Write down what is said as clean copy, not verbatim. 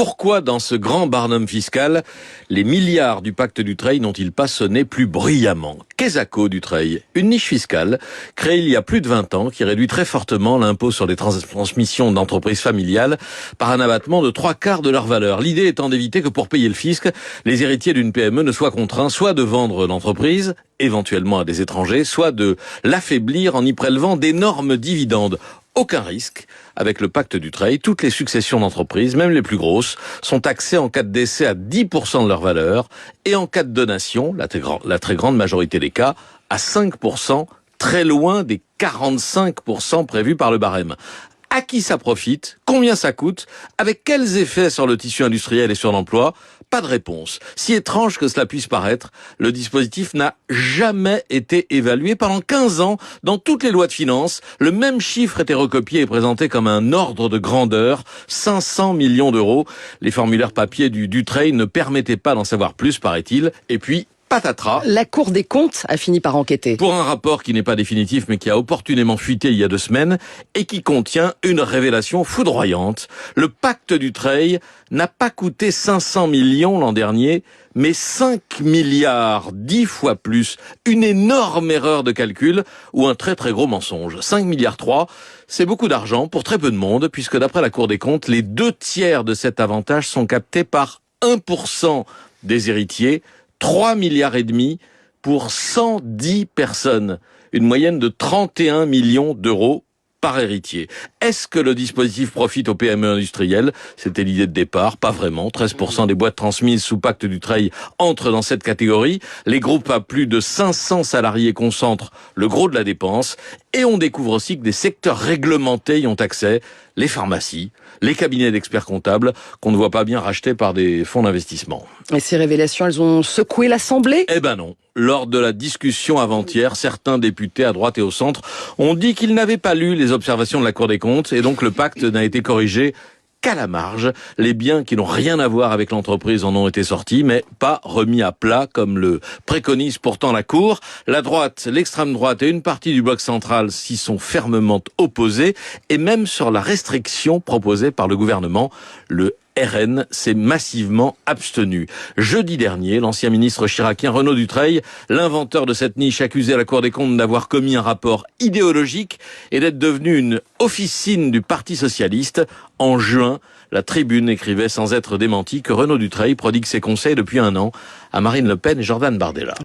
Pourquoi dans ce grand barnum fiscal, les milliards du pacte Dutreil n'ont-ils pas sonné plus bruyamment? Quesaco Dutreil, une niche fiscale créée il y a plus de 20 ans qui réduit très fortement l'impôt sur les transmissions d'entreprises familiales par un abattement de 3/4 de leur valeur. L'idée étant d'éviter que pour payer le fisc, les héritiers d'une PME ne soient contraints soit de vendre l'entreprise, éventuellement à des étrangers, soit de l'affaiblir en y prélevant d'énormes dividendes. Aucun risque. Avec le pacte Dutreil, toutes les successions d'entreprises, même les plus grosses, sont taxées en cas de décès à 10% de leur valeur et en cas de donation, la très grande majorité des cas, à 5%, très loin des 45% prévus par le barème. À qui ça profite? Combien ça coûte? Avec quels effets sur le tissu industriel et sur l'emploi? Pas de réponse. Si étrange que cela puisse paraître, le dispositif n'a jamais été évalué pendant 15 ans. Dans toutes les lois de finances, le même chiffre était recopié et présenté comme un ordre de grandeur, 500 millions d'euros. Les formulaires papier du Dutreil ne permettaient pas d'en savoir plus, paraît-il. Et puis, patatras. La Cour des comptes a fini par enquêter. Pour un rapport qui n'est pas définitif mais qui a opportunément fuité il y a 2 semaines et qui contient une révélation foudroyante. Le pacte Dutreil n'a pas coûté 500 millions l'an dernier, mais 5 milliards, 10 fois plus. Une énorme erreur de calcul ou un très très gros mensonge. 5 milliards 3, c'est beaucoup d'argent pour très peu de monde puisque d'après la Cour des comptes, les 2/3 de cet avantage sont captés par 1% des héritiers. 3 milliards et demi pour 110 personnes. Une moyenne de 31 millions d'euros par héritier. Est-ce que le dispositif profite aux PME industrielles? C'était l'idée de départ, pas vraiment. 13% des boîtes transmises sous pacte Dutreil entrent dans cette catégorie. Les groupes à plus de 500 salariés concentrent le gros de la dépense. Et on découvre aussi que des secteurs réglementés y ont accès. Les pharmacies, les cabinets d'experts comptables qu'on ne voit pas bien rachetés par des fonds d'investissement. Et ces révélations, elles ont secoué l'Assemblée? Eh ben non. Lors de la discussion avant-hier, certains députés à droite et au centre ont dit qu'ils n'avaient pas lu les observations de la Cour des comptes et donc le pacte n'a été corrigé qu'à la marge. Les biens qui n'ont rien à voir avec l'entreprise en ont été sortis, mais pas remis à plat comme le préconise pourtant la Cour. La droite, l'extrême droite et une partie du bloc central s'y sont fermement opposés et même sur la restriction proposée par le gouvernement, le RN s'est massivement abstenu. Jeudi dernier, l'ancien ministre chiracien Renaud Dutreil, l'inventeur de cette niche, accusait la Cour des comptes d'avoir commis un rapport idéologique et d'être devenu une officine du Parti socialiste. En juin, la Tribune écrivait sans être démentie que Renaud Dutreil prodigue ses conseils depuis 1 an à Marine Le Pen et Jordan Bardella.